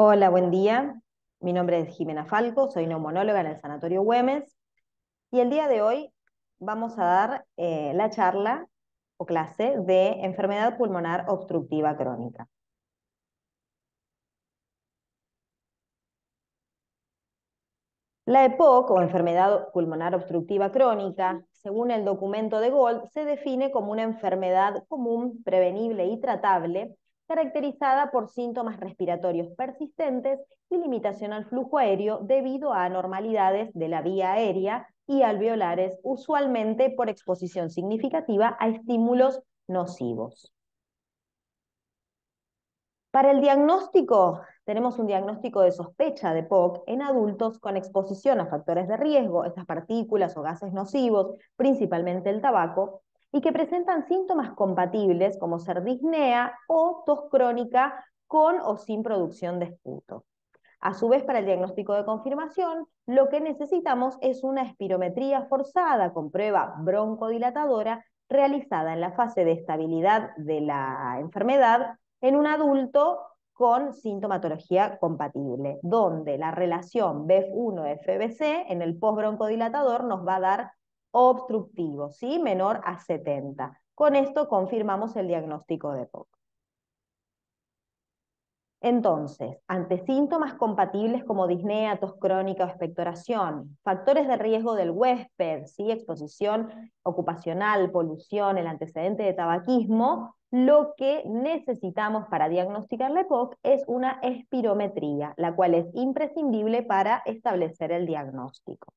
Hola, buen día. Mi nombre es Jimena Falco, soy neumonóloga en el Sanatorio Güemes y el día de hoy vamos a dar la charla o clase de enfermedad pulmonar obstructiva crónica. La EPOC, o enfermedad pulmonar obstructiva crónica, según el documento de Gold, se define como una enfermedad común, prevenible y tratable, caracterizada por síntomas respiratorios persistentes y limitación al flujo aéreo debido a anormalidades de la vía aérea y alveolares, usualmente por exposición significativa a estímulos nocivos. Para el diagnóstico, tenemos un diagnóstico de sospecha de POC en adultos con exposición a factores de riesgo, estas partículas o gases nocivos, principalmente el tabaco, y que presentan síntomas compatibles como ser disnea o tos crónica con o sin producción de esputo. A su vez, para el diagnóstico de confirmación, lo que necesitamos es una espirometría forzada con prueba broncodilatadora realizada en la fase de estabilidad de la enfermedad en un adulto con sintomatología compatible, donde la relación BEF1-FBC en el postbroncodilatador nos va a dar obstructivo, ¿sí? Menor a 70. Con esto confirmamos el diagnóstico de POC. Entonces, ante síntomas compatibles como disnea, tos crónica o expectoración, factores de riesgo del huésped, ¿sí? Exposición ocupacional, polución, el antecedente de tabaquismo, lo que necesitamos para diagnosticar la EPOC es una espirometría, la cual es imprescindible para establecer el diagnóstico.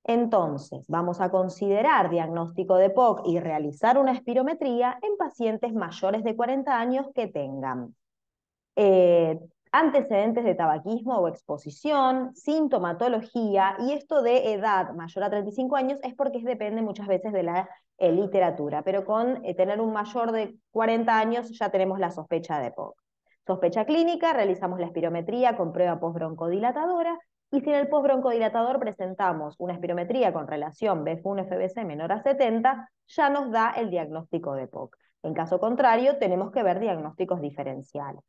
Entonces, vamos a considerar diagnóstico de POC y realizar una espirometría en pacientes mayores de 40 años que tengan eh, antecedentes de tabaquismo o exposición, sintomatología, y esto de edad mayor a 35 años es porque depende muchas veces de la literatura, pero con tener un mayor de 40 años ya tenemos la sospecha de POC. Sospecha clínica, realizamos la espirometría con prueba postbroncodilatadora, y si en el postbroncodilatador presentamos una espirometría con relación BF1-FBC menor a 70, ya nos da el diagnóstico de POC. En caso contrario, tenemos que ver diagnósticos diferenciales.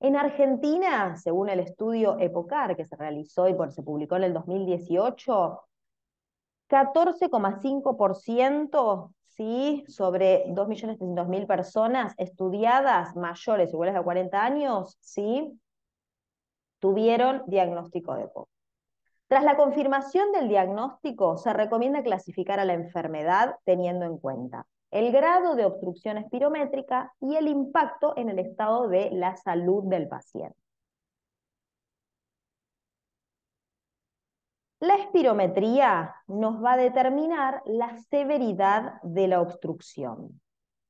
En Argentina, según el estudio EPOCAR que se realizó y se publicó en el 2018, 14,5%, ¿sí? Sobre 2.300.000 personas estudiadas mayores o iguales a 40 años, ¿sí? Tuvieron diagnóstico de POC. Tras la confirmación del diagnóstico, se recomienda clasificar a la enfermedad teniendo en cuenta el grado de obstrucción espirométrica y el impacto en el estado de la salud del paciente. La espirometría nos va a determinar la severidad de la obstrucción,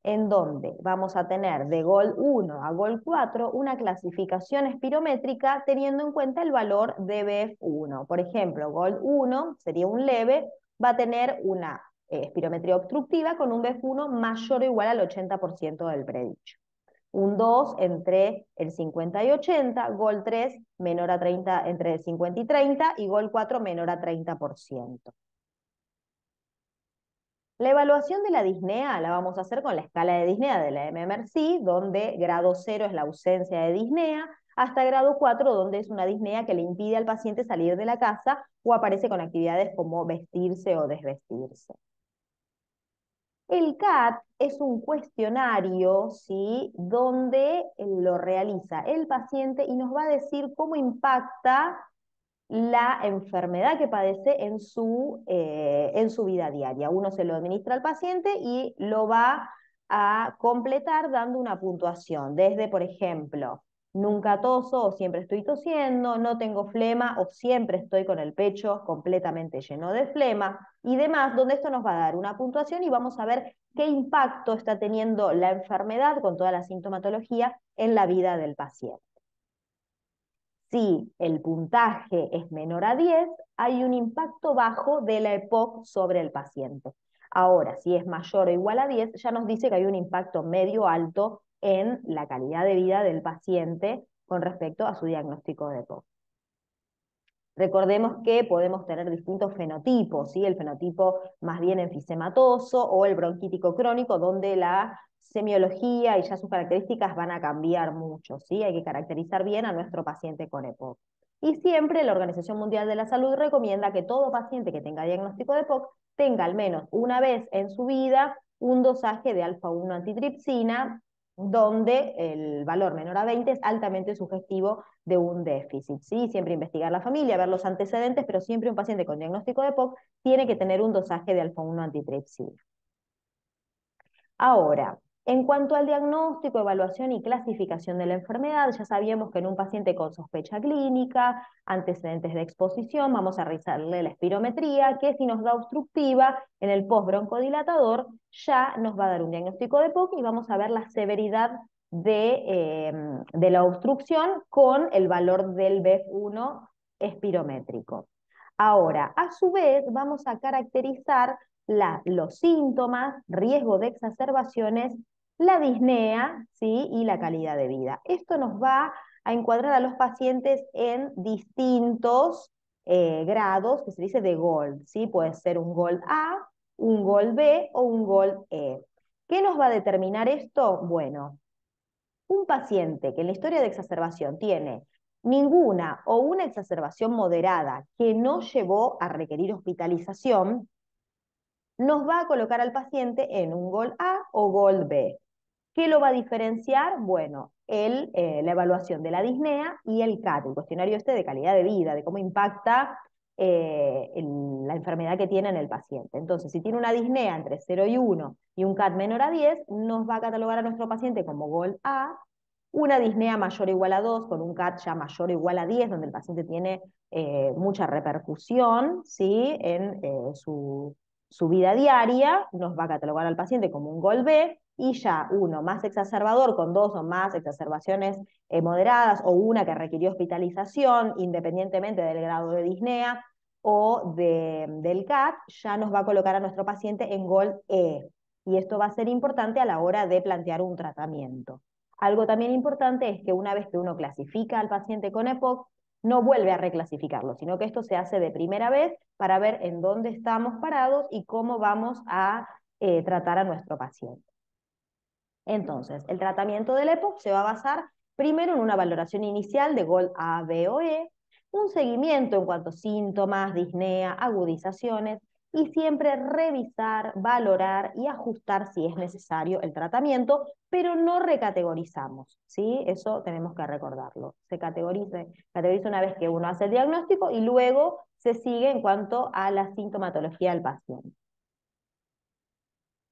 en donde vamos a tener de GOL 1 a GOL 4 una clasificación espirométrica teniendo en cuenta el valor de BF1. Por ejemplo, GOL 1 sería un leve, va a tener una espirometría obstructiva con un BF1 mayor o igual al 80% del predicho. Un 2 entre el 50 y 80, gol 3 menor a 30, entre 50 y 30, y gol 4 menor a 30%. La evaluación de la disnea la vamos a hacer con la escala de disnea de la MMRC, donde grado 0 es la ausencia de disnea, hasta grado 4, donde es una disnea que le impide al paciente salir de la casa o aparece con actividades como vestirse o desvestirse. El CAT es un cuestionario, ¿sí? Donde lo realiza el paciente y nos va a decir cómo impacta la enfermedad que padece en su vida diaria. Uno se lo administra al paciente y lo va a completar dando una puntuación, desde, por ejemplo, nunca toso o siempre estoy tosiendo, no tengo flema o siempre estoy con el pecho completamente lleno de flema y demás, donde esto nos va a dar una puntuación y vamos a ver qué impacto está teniendo la enfermedad con toda la sintomatología en la vida del paciente. Si el puntaje es menor a 10, hay un impacto bajo de la EPOC sobre el paciente. Ahora, si es mayor o igual a 10, ya nos dice que hay un impacto medio alto en la calidad de vida del paciente con respecto a su diagnóstico de EPOC. Recordemos que podemos tener distintos fenotipos, ¿sí? El fenotipo más bien enfisematoso o el bronquítico crónico, donde la semiología y ya sus características van a cambiar mucho, ¿sí? Hay que caracterizar bien a nuestro paciente con EPOC. Y siempre la Organización Mundial de la Salud recomienda que todo paciente que tenga diagnóstico de EPOC tenga al menos una vez en su vida un dosaje de alfa-1 antitripsina, donde el valor menor a 20 es altamente sugestivo de un déficit, ¿sí? Siempre investigar la familia, ver los antecedentes, pero siempre un paciente con diagnóstico de EPOC tiene que tener un dosaje de alfa-1 antitripsina. Ahora, en cuanto al diagnóstico, evaluación y clasificación de la enfermedad, ya sabíamos que en un paciente con sospecha clínica, antecedentes de exposición, vamos a realizarle la espirometría, que si nos da obstructiva, en el postbroncodilatador ya nos va a dar un diagnóstico de POC y vamos a ver la severidad de la obstrucción con el valor del BEF1 espirométrico. Ahora, a su vez, vamos a caracterizar los síntomas, riesgo de exacerbaciones, la disnea, ¿sí? Y la calidad de vida. Esto nos va a encuadrar a los pacientes en distintos grados, que se dice de GOLD, ¿sí? Puede ser un GOLD A, un GOLD B o un GOLD E. ¿Qué nos va a determinar esto? Bueno, un paciente que en la historia de exacerbación tiene ninguna o una exacerbación moderada que no llevó a requerir hospitalización, nos va a colocar al paciente en un GOLD A o GOLD B. ¿Qué lo va a diferenciar? Bueno, la evaluación de la disnea y el CAT, el cuestionario este de calidad de vida, de cómo impacta la enfermedad que tiene en el paciente. Entonces, si tiene una disnea entre 0 y 1 y un CAT menor a 10, nos va a catalogar a nuestro paciente como GOLD A, una disnea mayor o igual a 2, con un CAT ya mayor o igual a 10, donde el paciente tiene mucha repercusión, ¿sí? En su vida diaria, nos va a catalogar al paciente como un GOLD B, y ya uno más exacerbador con 2 o más exacerbaciones moderadas o una que requirió hospitalización independientemente del grado de disnea o del CAT, ya nos va a colocar a nuestro paciente en GOLD E. Y esto va a ser importante a la hora de plantear un tratamiento. Algo también importante es que una vez que uno clasifica al paciente con EPOC, no vuelve a reclasificarlo, sino que esto se hace de primera vez para ver en dónde estamos parados y cómo vamos a tratar a nuestro paciente. Entonces, el tratamiento del EPOC se va a basar primero en una valoración inicial de GOLD A, B o E, un seguimiento en cuanto a síntomas, disnea, agudizaciones, y siempre revisar, valorar y ajustar si es necesario el tratamiento, pero no recategorizamos, ¿sí? Eso tenemos que recordarlo. Se categoriza una vez que uno hace el diagnóstico y luego se sigue en cuanto a la sintomatología del paciente.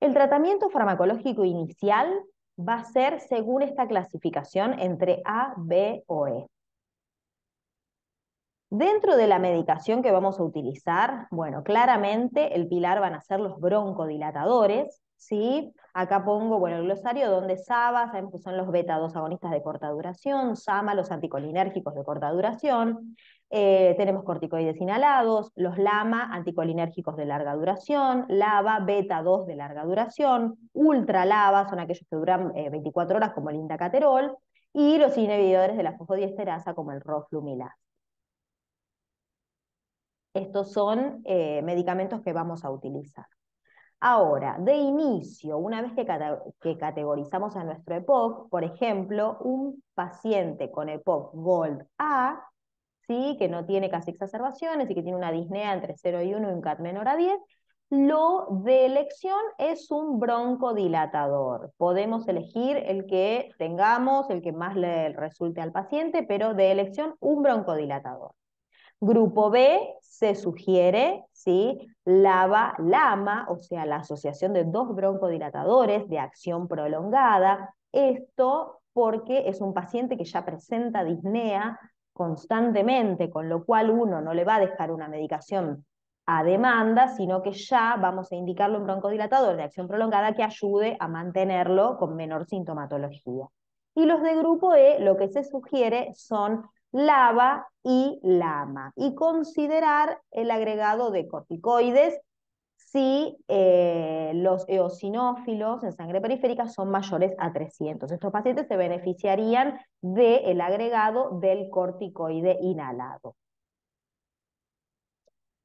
El tratamiento farmacológico inicial va a ser según esta clasificación entre A, B o E. Dentro de la medicación que vamos a utilizar, bueno, claramente el pilar van a ser los broncodilatadores, ¿sí? Acá pongo, bueno, el glosario donde SABA, sabemos que son los beta-2 agonistas de corta duración, SAMA, los anticolinérgicos de corta duración, tenemos corticoides inhalados, los LAMA, anticolinérgicos de larga duración, LABA, beta-2 de larga duración, ultra-LABA, son aquellos que duran 24 horas como el indacaterol, y los inhibidores de la fosfodiesterasa como el roflumilaz. Estos son medicamentos que vamos a utilizar. Ahora, de inicio, una vez que categorizamos a nuestro EPOC, por ejemplo, un paciente con EPOC GOLD A, ¿sí? Que no tiene casi exacerbaciones y que tiene una disnea entre 0 y 1 y un CAT menor a 10, lo de elección es un broncodilatador. Podemos elegir el que tengamos, el que más le resulte al paciente, pero de elección un broncodilatador. Grupo B se sugiere, ¿sí? LABA-LAMA, o sea, la asociación de dos broncodilatadores de acción prolongada. Esto porque es un paciente que ya presenta disnea constantemente, con lo cual uno no le va a dejar una medicación a demanda, sino que ya vamos a indicarle un broncodilatador de acción prolongada que ayude a mantenerlo con menor sintomatología. Y los de grupo E, lo que se sugiere son LABA y LAMA, y considerar el agregado de corticoides si los eosinófilos en sangre periférica son mayores a 300. Estos pacientes se beneficiarían del agregado del corticoide inhalado.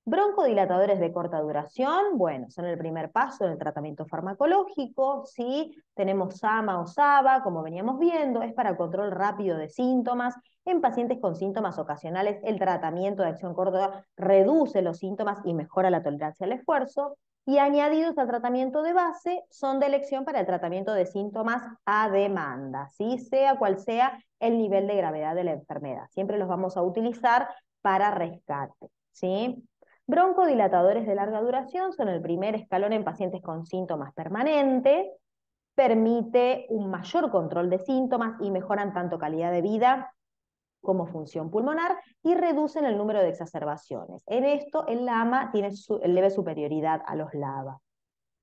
Broncodilatadores de corta duración, bueno, son el primer paso del tratamiento farmacológico, ¿sí? Tenemos SAMA o SABA, como veníamos viendo, es para control rápido de síntomas. En pacientes con síntomas ocasionales, el tratamiento de acción corta reduce los síntomas y mejora la tolerancia al esfuerzo. Y añadidos al tratamiento de base, son de elección para el tratamiento de síntomas a demanda, ¿sí? Sea cual sea el nivel de gravedad de la enfermedad. Siempre los vamos a utilizar para rescate, ¿sí? Broncodilatadores de larga duración son el primer escalón en pacientes con síntomas permanentes, permite un mayor control de síntomas y mejoran tanto calidad de vida como función pulmonar y reducen el número de exacerbaciones. En esto, el LAMA tiene leve superioridad a los LABA.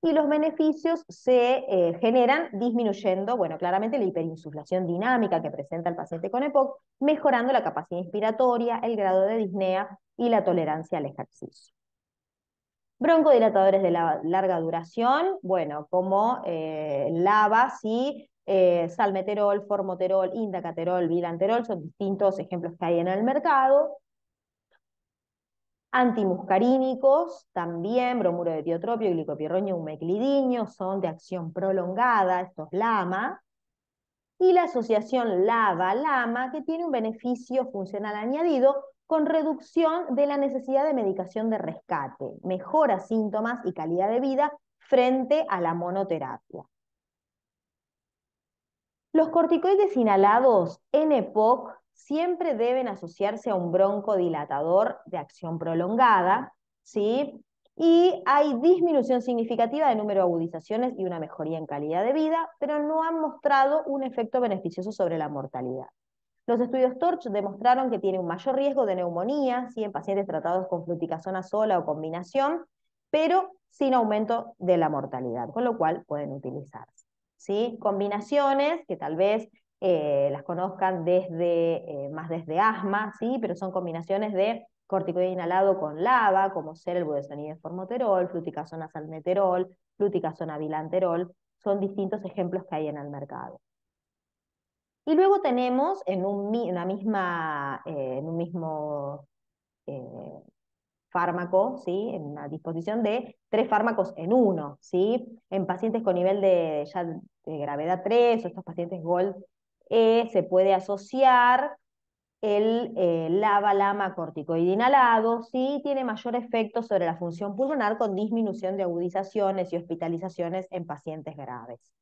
Y los beneficios se generan disminuyendo, bueno, claramente la hiperinsuflación dinámica que presenta el paciente con EPOC, mejorando la capacidad inspiratoria, el grado de disnea y la tolerancia al ejercicio. Broncodilatadores de larga duración, bueno, como LABA, sí, salmeterol, formoterol, indacaterol, vilanterol, son distintos ejemplos que hay en el mercado. Antimuscarínicos, también, bromuro de tiotropio, glicopirroño, umeclidinio, son de acción prolongada, estos LAMA. Y la asociación LABA-LAMA, que tiene un beneficio funcional añadido con reducción de la necesidad de medicación de rescate, mejora síntomas y calidad de vida frente a la monoterapia. Los corticoides inhalados en EPOC siempre deben asociarse a un broncodilatador de acción prolongada, ¿sí? Y hay disminución significativa de número de agudizaciones y una mejoría en calidad de vida, pero no han mostrado un efecto beneficioso sobre la mortalidad. Los estudios TORCH demostraron que tiene un mayor riesgo de neumonía, ¿sí? En pacientes tratados con fluticasona sola o combinación, pero sin aumento de la mortalidad, con lo cual pueden utilizarse, ¿sí? Combinaciones que tal vez las conozcan más desde asma, ¿sí? Pero son combinaciones de corticoide inhalado con LABA, como ser el budesonide formoterol, fluticasona salmeterol, fluticasona bilanterol, son distintos ejemplos que hay en el mercado. Y luego tenemos en un mismo eh, fármaco, ¿sí? En una disposición de 3 fármacos en uno, ¿sí? En pacientes con nivel de gravedad 3 o estos pacientes GOLD, se puede asociar el LABA-LAMA corticoide inhalado, ¿sí? Tiene mayor efecto sobre la función pulmonar con disminución de agudizaciones y hospitalizaciones en pacientes graves.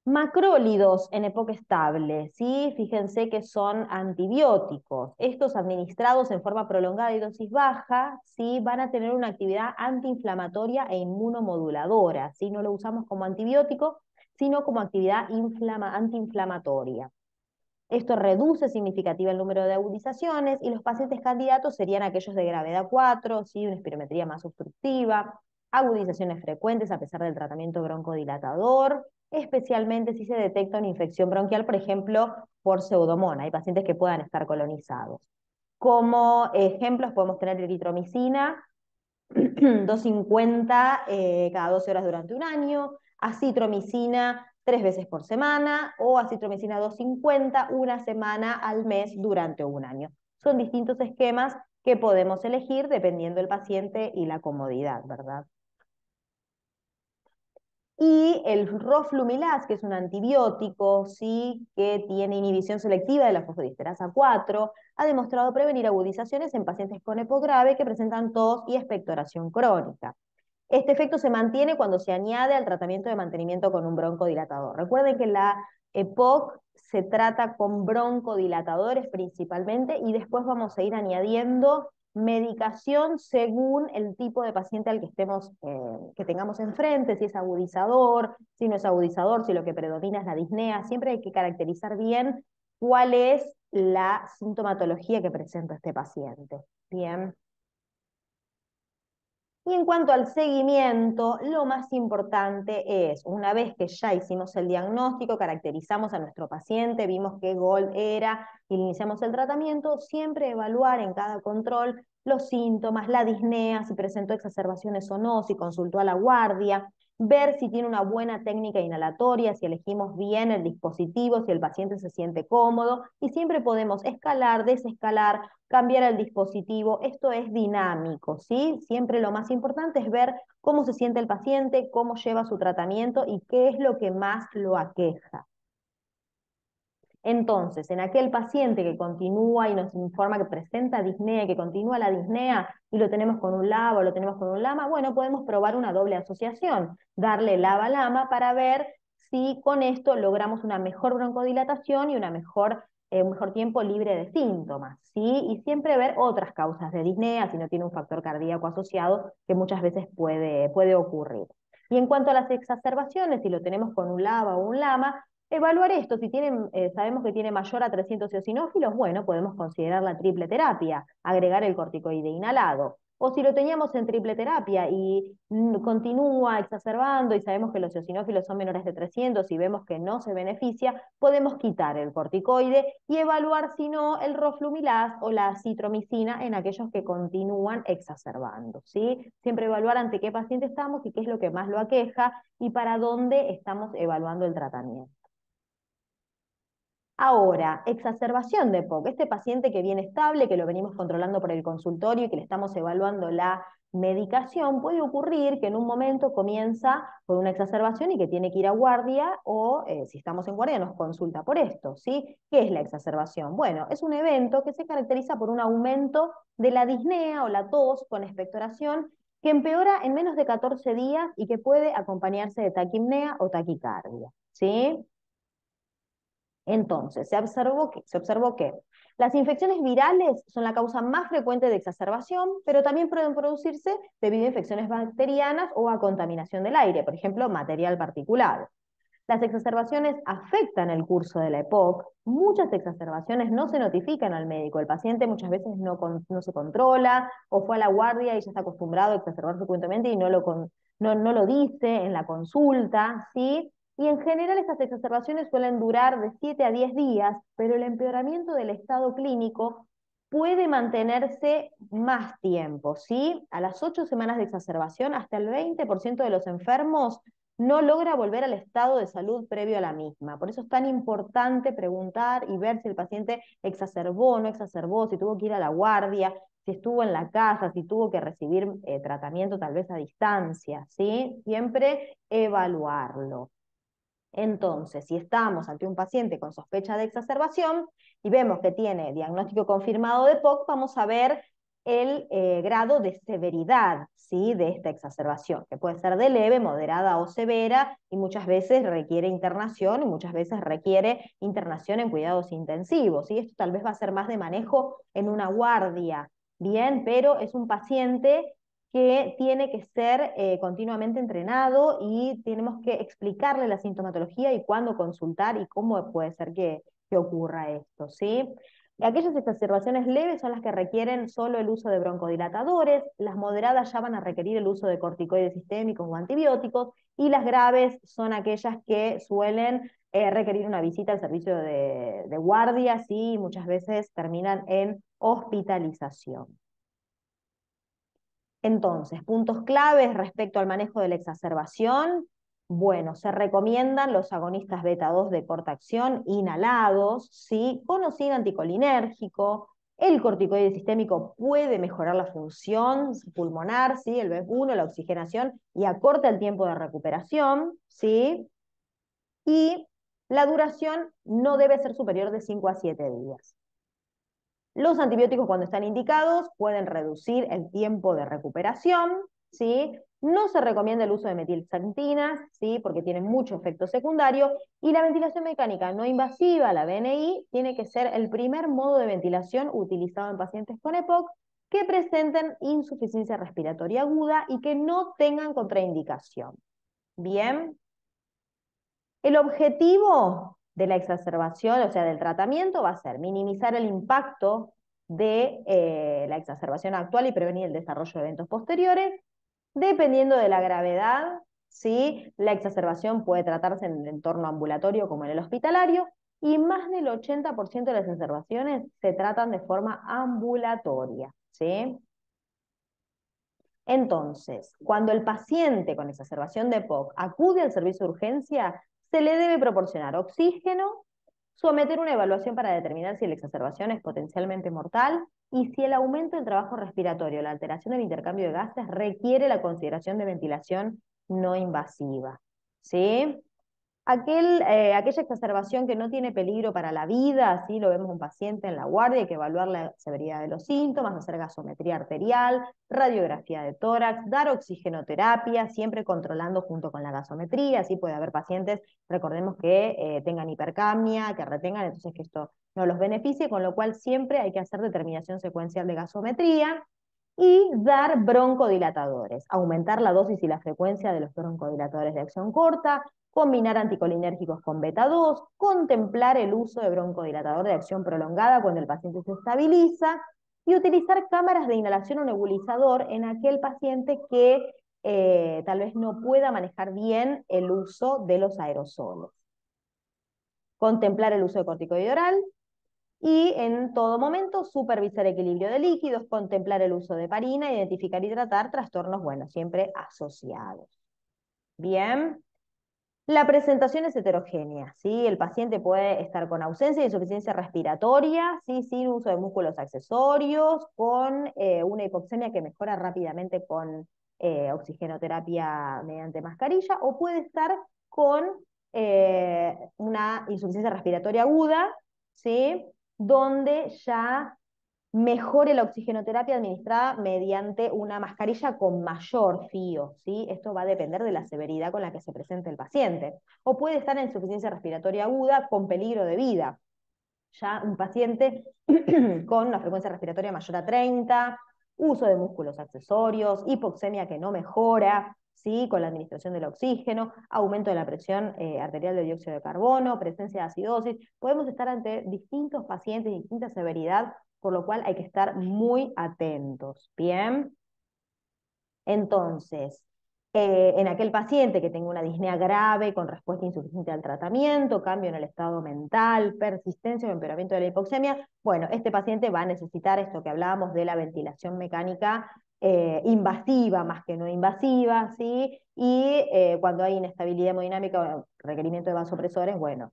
Macrólidos en época estable, ¿sí? Fíjense que son antibióticos. Estos administrados en forma prolongada y dosis baja, ¿sí? Van a tener una actividad antiinflamatoria e inmunomoduladora, ¿sí? No lo usamos como antibiótico, sino como actividad antiinflamatoria. Esto reduce significativamente el número de agudizaciones y los pacientes candidatos serían aquellos de gravedad 4, ¿sí? Una espirometría más obstructiva, agudizaciones frecuentes a pesar del tratamiento broncodilatador, especialmente si se detecta una infección bronquial, por ejemplo, por pseudomonas. Hay pacientes que puedan estar colonizados. Como ejemplos podemos tener eritromicina, 250 cada 12 horas durante un año, acitromicina 3 veces por semana o acitromicina 250 una semana al mes durante un año. Son distintos esquemas que podemos elegir dependiendo del paciente y la comodidad, ¿verdad? Y el roflumilaz, que es un antibiótico, ¿sí? Que tiene inhibición selectiva de la fosfodiesterasa 4, ha demostrado prevenir agudizaciones en pacientes con EPOC grave que presentan tos y expectoración crónica. Este efecto se mantiene cuando se añade al tratamiento de mantenimiento con un broncodilatador. Recuerden que la EPOC se trata con broncodilatadores principalmente y después vamos a ir añadiendo medicación según el tipo de paciente al que tengamos enfrente, si es agudizador, si no es agudizador, si lo que predomina es la disnea. Siempre hay que caracterizar bien cuál es la sintomatología que presenta este paciente. Bien. Y en cuanto al seguimiento, lo más importante es, una vez que ya hicimos el diagnóstico, caracterizamos a nuestro paciente, vimos qué GOLD era y iniciamos el tratamiento, siempre evaluar en cada control los síntomas, la disnea, si presentó exacerbaciones o no, si consultó a la guardia. ver si tiene una buena técnica inhalatoria, si elegimos bien el dispositivo, si el paciente se siente cómodo, y siempre podemos escalar, desescalar, cambiar el dispositivo. Esto es dinámico, ¿sí? Siempre lo más importante es ver cómo se siente el paciente, cómo lleva su tratamiento y qué es lo que más lo aqueja. Entonces, en aquel paciente que continúa y nos informa que presenta disnea, que continúa la disnea y lo tenemos con un LABA o lo tenemos con un LAMA, bueno, podemos probar una doble asociación, darle LABA-LAMA para ver si con esto logramos una mejor broncodilatación y un mejor tiempo libre de síntomas, ¿sí? Y siempre ver otras causas de disnea, si no tiene un factor cardíaco asociado, que muchas veces puede ocurrir. Y en cuanto a las exacerbaciones, si lo tenemos con un LABA o un LAMA, evaluar esto, si tienen, sabemos que tiene mayor a 300 eosinófilos, bueno, podemos considerar la triple terapia, agregar el corticoide inhalado. O si lo teníamos en triple terapia y continúa exacerbando y sabemos que los eosinófilos son menores de 300 y vemos que no se beneficia, podemos quitar el corticoide y evaluar si no el roflumilaz o la citromicina en aquellos que continúan exacerbando, ¿sí? Siempre evaluar ante qué paciente estamos y qué es lo que más lo aqueja y para dónde estamos evaluando el tratamiento. Ahora, exacerbación de EPOC. Este paciente que viene estable, que lo venimos controlando por el consultorio y que le estamos evaluando la medicación, puede ocurrir que en un momento comienza con una exacerbación y que tiene que ir a guardia o si estamos en guardia nos consulta por esto, ¿sí? ¿Qué es la exacerbación? Bueno, es un evento que se caracteriza por un aumento de la disnea o la tos con expectoración que empeora en menos de 14 días y que puede acompañarse de taquipnea o taquicardia, ¿sí? Entonces, se observó que las infecciones virales son la causa más frecuente de exacerbación, pero también pueden producirse debido a infecciones bacterianas o a contaminación del aire, por ejemplo, material particulado. Las exacerbaciones afectan el curso de la EPOC. Muchas exacerbaciones no se notifican al médico. El paciente muchas veces no se controla o fue a la guardia y ya está acostumbrado a exacerbar frecuentemente y no lo dice en la consulta, ¿sí? Y en general estas exacerbaciones suelen durar de 7 a 10 días, pero el empeoramiento del estado clínico puede mantenerse más tiempo, ¿sí? A las 8 semanas de exacerbación, hasta el 20% de los enfermos no logra volver al estado de salud previo a la misma. Por eso es tan importante preguntar y ver si el paciente exacerbó o no exacerbó, si tuvo que ir a la guardia, si estuvo en la casa, si tuvo que recibir tratamiento tal vez a distancia, ¿sí? Siempre evaluarlo. Entonces, si estamos ante un paciente con sospecha de exacerbación y vemos que tiene diagnóstico confirmado de POC, vamos a ver el grado de severidad, ¿sí?, de esta exacerbación, que puede ser de leve, moderada o severa, y muchas veces requiere internación y muchas veces requiere internación en cuidados intensivos. Y esto tal vez va a ser más de manejo en una guardia, bien, pero es un paciente que tiene que ser continuamente entrenado y tenemos que explicarle la sintomatología y cuándo consultar y cómo puede ser que ocurra esto, ¿sí? Aquellas exacerbaciones leves son las que requieren solo el uso de broncodilatadores, las moderadas ya van a requerir el uso de corticoides sistémicos o antibióticos, y las graves son aquellas que suelen requerir una visita al servicio de guardia, ¿sí? Y muchas veces terminan en hospitalización. Entonces, puntos claves respecto al manejo de la exacerbación. Bueno, se recomiendan los agonistas beta 2 de corta acción inhalados, ¿sí?, con o sin anticolinérgico. El corticoide sistémico puede mejorar la función pulmonar, ¿sí?, el BEF1, la oxigenación, y acorta el tiempo de recuperación, ¿sí? Y la duración no debe ser superior de 5 a 7 días. Los antibióticos, cuando están indicados, pueden reducir el tiempo de recuperación, ¿sí? No se recomienda el uso de metilxantinas, ¿sí?, porque tienen mucho efecto secundario, y la ventilación mecánica no invasiva, la VNI, tiene que ser el primer modo de ventilación utilizado en pacientes con EPOC que presenten insuficiencia respiratoria aguda y que no tengan contraindicación. Bien. El objetivo de la exacerbación, o sea, del tratamiento, va a ser minimizar el impacto de la exacerbación actual y prevenir el desarrollo de eventos posteriores. Dependiendo de la gravedad, ¿sí?, la exacerbación puede tratarse en el entorno ambulatorio como en el hospitalario, y más del 80% de las exacerbaciones se tratan de forma ambulatoria, ¿sí? Entonces, cuando el paciente con exacerbación de EPOC acude al servicio de urgencia, se le debe proporcionar oxígeno, someter una evaluación para determinar si la exacerbación es potencialmente mortal y si el aumento del trabajo respiratorio o la alteración del intercambio de gases requiere la consideración de ventilación no invasiva. ¿Sí? Aquella exacerbación que no tiene peligro para la vida, así lo vemos un paciente en la guardia, hay que evaluar la severidad de los síntomas, hacer gasometría arterial, radiografía de tórax, dar oxigenoterapia, siempre controlando junto con la gasometría, así puede haber pacientes, recordemos que tengan hipercapnia, que retengan, entonces que esto no los beneficie, con lo cual siempre hay que hacer determinación secuencial de gasometría, y dar broncodilatadores, aumentar la dosis y la frecuencia de los broncodilatadores de acción corta, combinar anticolinérgicos con beta 2, contemplar el uso de broncodilatador de acción prolongada cuando el paciente se estabiliza y utilizar cámaras de inhalación o nebulizador en aquel paciente que tal vez no pueda manejar bien el uso de los aerosoles. Contemplar el uso de corticoide oral y en todo momento supervisar equilibrio de líquidos, contemplar el uso de heparina, identificar y tratar trastornos, bueno, siempre asociados. Bien. La presentación es heterogénea, ¿sí? El paciente puede estar con ausencia de insuficiencia respiratoria, ¿sí? Sin uso de músculos accesorios, con una hipoxemia que mejora rápidamente con oxigenoterapia mediante mascarilla, o puede estar con una insuficiencia respiratoria aguda, ¿sí? Donde ya mejore la oxigenoterapia administrada mediante una mascarilla con mayor fío, ¿sí? Esto va a depender de la severidad con la que se presente el paciente. O puede estar en insuficiencia respiratoria aguda con peligro de vida. Ya un paciente con una frecuencia respiratoria mayor a 30, uso de músculos accesorios, hipoxemia que no mejora, ¿sí? Con la administración del oxígeno, aumento de la presión arterial de dióxido de carbono, presencia de acidosis. Podemos estar ante distintos pacientes, distinta severidad, por lo cual hay que estar muy atentos. Bien. Entonces, en aquel paciente que tenga una disnea grave con respuesta insuficiente al tratamiento, cambio en el estado mental, persistencia o empeoramiento de la hipoxemia, bueno, este paciente va a necesitar esto que hablábamos de la ventilación mecánica invasiva más que no invasiva, ¿sí? Y cuando hay inestabilidad hemodinámica o requerimiento de vasopresores, bueno,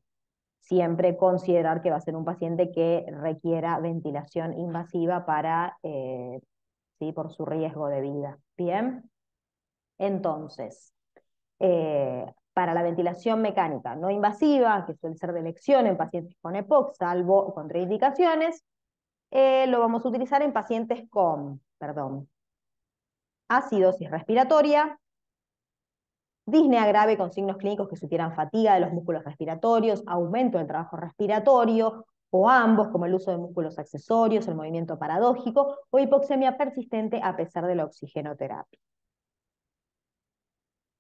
siempre considerar que va a ser un paciente que requiera ventilación invasiva para, ¿sí? Por su riesgo de vida. Bien. Entonces, para la ventilación mecánica no invasiva, que suele ser de elección en pacientes con EPOC, salvo contraindicaciones, lo vamos a utilizar en pacientes con, perdón, acidosis respiratoria, disnea grave con signos clínicos que sugieran fatiga de los músculos respiratorios, aumento del trabajo respiratorio, o ambos, como el uso de músculos accesorios, el movimiento paradójico, o hipoxemia persistente a pesar de la oxigenoterapia.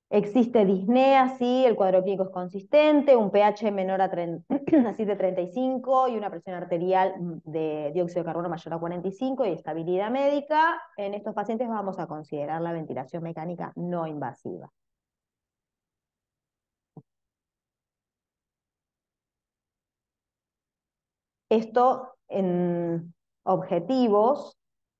Existe disnea, sí, el cuadro clínico es consistente, un pH menor a 35 y una presión arterial de dióxido de carbono mayor a 45 y estabilidad médica. En estos pacientes vamos a considerar la ventilación mecánica no invasiva. Esto en objetivos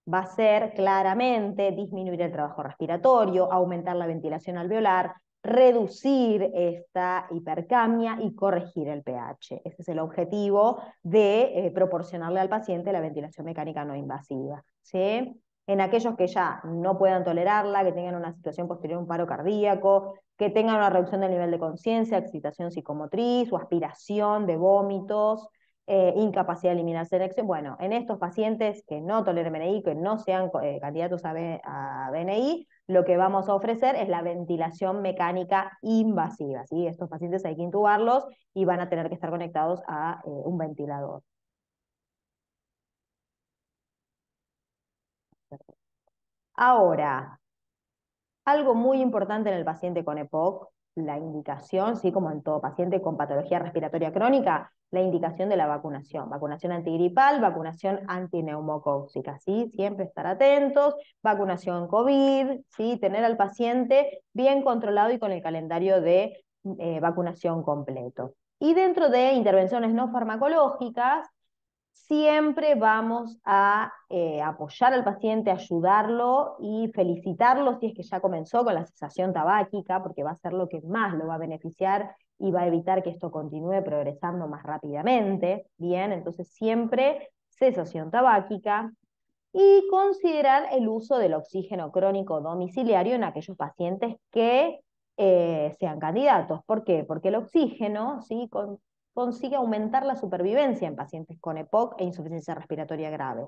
va a ser claramente disminuir el trabajo respiratorio, aumentar la ventilación alveolar, reducir esta hipercapnia y corregir el pH. Ese es el objetivo de proporcionarle al paciente la ventilación mecánica no invasiva, ¿sí? En aquellos que ya no puedan tolerarla, que tengan una situación posterior a un paro cardíaco, que tengan una reducción del nivel de conciencia, excitación psicomotriz o aspiración de vómitos, incapacidad de eliminar selección. Bueno, en estos pacientes que no toleren BNI, que no sean candidatos a BNI, lo que vamos a ofrecer es la ventilación mecánica invasiva, ¿sí? Estos pacientes hay que intubarlos y van a tener que estar conectados a un ventilador. Ahora, algo muy importante en el paciente con EPOC, la indicación, sí, como en todo paciente con patología respiratoria crónica, la indicación de la vacunación. Vacunación antigripal, vacunación antineumocóxica, ¿sí? Siempre estar atentos, vacunación COVID, ¿sí? Tener al paciente bien controlado y con el calendario de vacunación completo. Y dentro de intervenciones no farmacológicas, siempre vamos a apoyar al paciente, ayudarlo y felicitarlo si es que ya comenzó con la cesación tabáquica, porque va a ser lo que más lo va a beneficiar y va a evitar que esto continúe progresando más rápidamente. Bien, entonces siempre cesación tabáquica y considerar el uso del oxígeno crónico domiciliario en aquellos pacientes que sean candidatos. ¿Por qué? Porque el oxígeno, ¿sí?, consigue aumentar la supervivencia en pacientes con EPOC e insuficiencia respiratoria grave.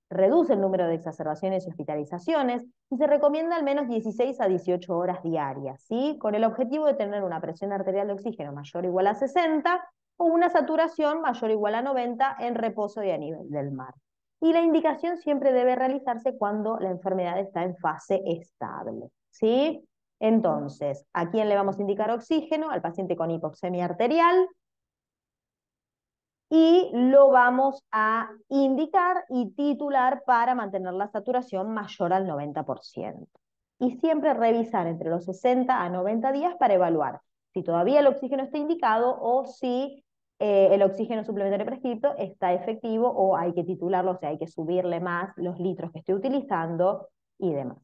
Reduce el número de exacerbaciones y hospitalizaciones y se recomienda al menos 16 a 18 horas diarias, ¿sí?, con el objetivo de tener una presión arterial de oxígeno mayor o igual a 60 o una saturación mayor o igual a 90 en reposo y a nivel del mar. Y la indicación siempre debe realizarse cuando la enfermedad está en fase estable, ¿sí? Entonces, ¿a quién le vamos a indicar oxígeno? Al paciente con hipoxemia arterial, y lo vamos a indicar y titular para mantener la saturación mayor al 90%. Y siempre revisar entre los 60 a 90 días para evaluar si todavía el oxígeno está indicado o si el oxígeno suplementario prescrito está efectivo o hay que titularlo, o sea, hay que subirle más los litros que estoy utilizando y demás.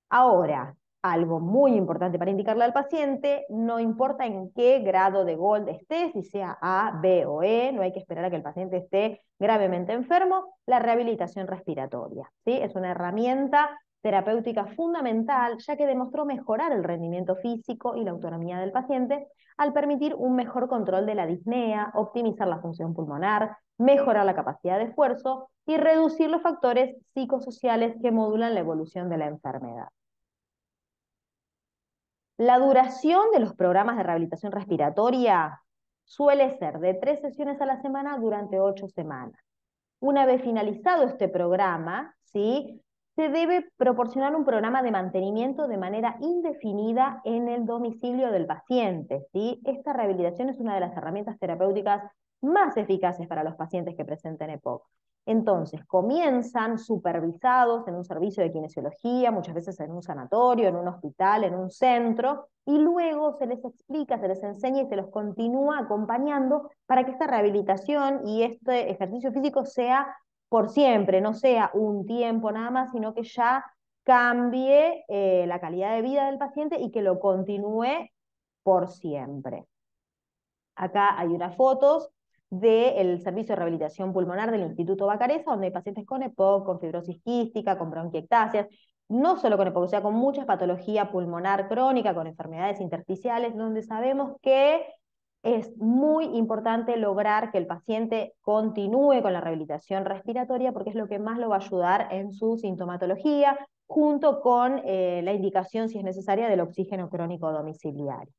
Ahora, algo muy importante para indicarle al paciente, no importa en qué grado de GOLD esté, si sea A, B o E, no hay que esperar a que el paciente esté gravemente enfermo, la rehabilitación respiratoria, ¿sí? Es una herramienta terapéutica fundamental, ya que demostró mejorar el rendimiento físico y la autonomía del paciente al permitir un mejor control de la disnea, optimizar la función pulmonar, mejorar la capacidad de esfuerzo y reducir los factores psicosociales que modulan la evolución de la enfermedad. La duración de los programas de rehabilitación respiratoria suele ser de 3 sesiones a la semana durante 8 semanas. Una vez finalizado este programa, ¿sí?, se debe proporcionar un programa de mantenimiento de manera indefinida en el domicilio del paciente, ¿sí? Esta rehabilitación es una de las herramientas terapéuticas más eficaces para los pacientes que presenten EPOC. Entonces, comienzan supervisados en un servicio de kinesiología, muchas veces en un sanatorio, en un hospital, en un centro, y luego se les explica, se les enseña y se los continúa acompañando para que esta rehabilitación y este ejercicio físico sea por siempre, no sea un tiempo nada más, sino que ya cambie la calidad de vida del paciente y que lo continúe por siempre. Acá hay unas fotos del servicio de rehabilitación pulmonar del Instituto Vacaresa, donde hay pacientes con EPOC, con fibrosis quística, con bronquiectasias, no solo con EPOC, o sea, con mucha patología pulmonar crónica, con enfermedades intersticiales, donde sabemos que es muy importante lograr que el paciente continúe con la rehabilitación respiratoria porque es lo que más lo va a ayudar en su sintomatología, junto con la indicación, si es necesaria, del oxígeno crónico domiciliario.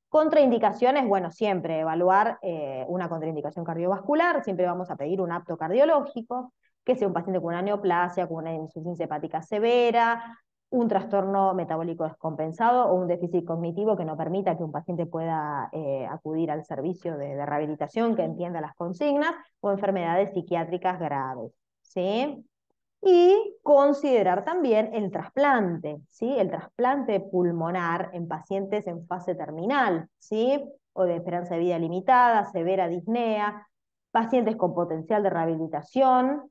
Contraindicaciones, bueno, siempre evaluar una contraindicación cardiovascular, siempre vamos a pedir un apto cardiológico, que sea un paciente con una neoplasia, con una insuficiencia hepática severa, un trastorno metabólico descompensado o un déficit cognitivo que no permita que un paciente pueda acudir al servicio de rehabilitación, que entienda las consignas, o enfermedades psiquiátricas graves, ¿sí? Y considerar también el trasplante, ¿sí? El trasplante pulmonar en pacientes en fase terminal, ¿sí? O de esperanza de vida limitada, severa disnea, pacientes con potencial de rehabilitación,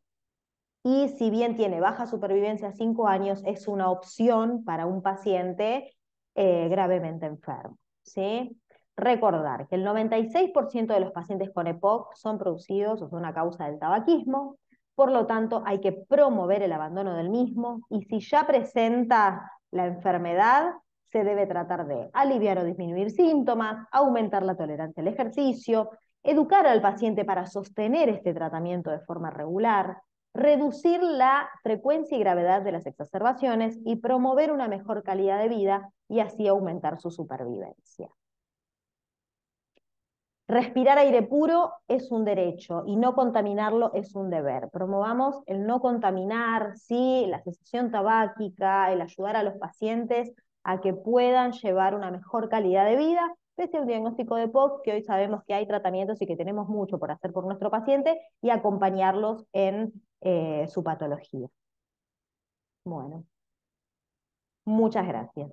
y si bien tiene baja supervivencia a 5 años, es una opción para un paciente gravemente enfermo, ¿sí? Recordar que el 96% de los pacientes con EPOC son producidos o son a causa del tabaquismo, por lo tanto hay que promover el abandono del mismo, y si ya presenta la enfermedad, se debe tratar de aliviar o disminuir síntomas, aumentar la tolerancia al ejercicio, educar al paciente para sostener este tratamiento de forma regular, reducir la frecuencia y gravedad de las exacerbaciones y promover una mejor calidad de vida y así aumentar su supervivencia. Respirar aire puro es un derecho y no contaminarlo es un deber. Promovamos el no contaminar, ¿sí?, la cesación tabáquica, el ayudar a los pacientes a que puedan llevar una mejor calidad de vida, pese a un diagnóstico de POC, que hoy sabemos que hay tratamientos y que tenemos mucho por hacer por nuestro paciente, y acompañarlos en su patología. Bueno, muchas gracias.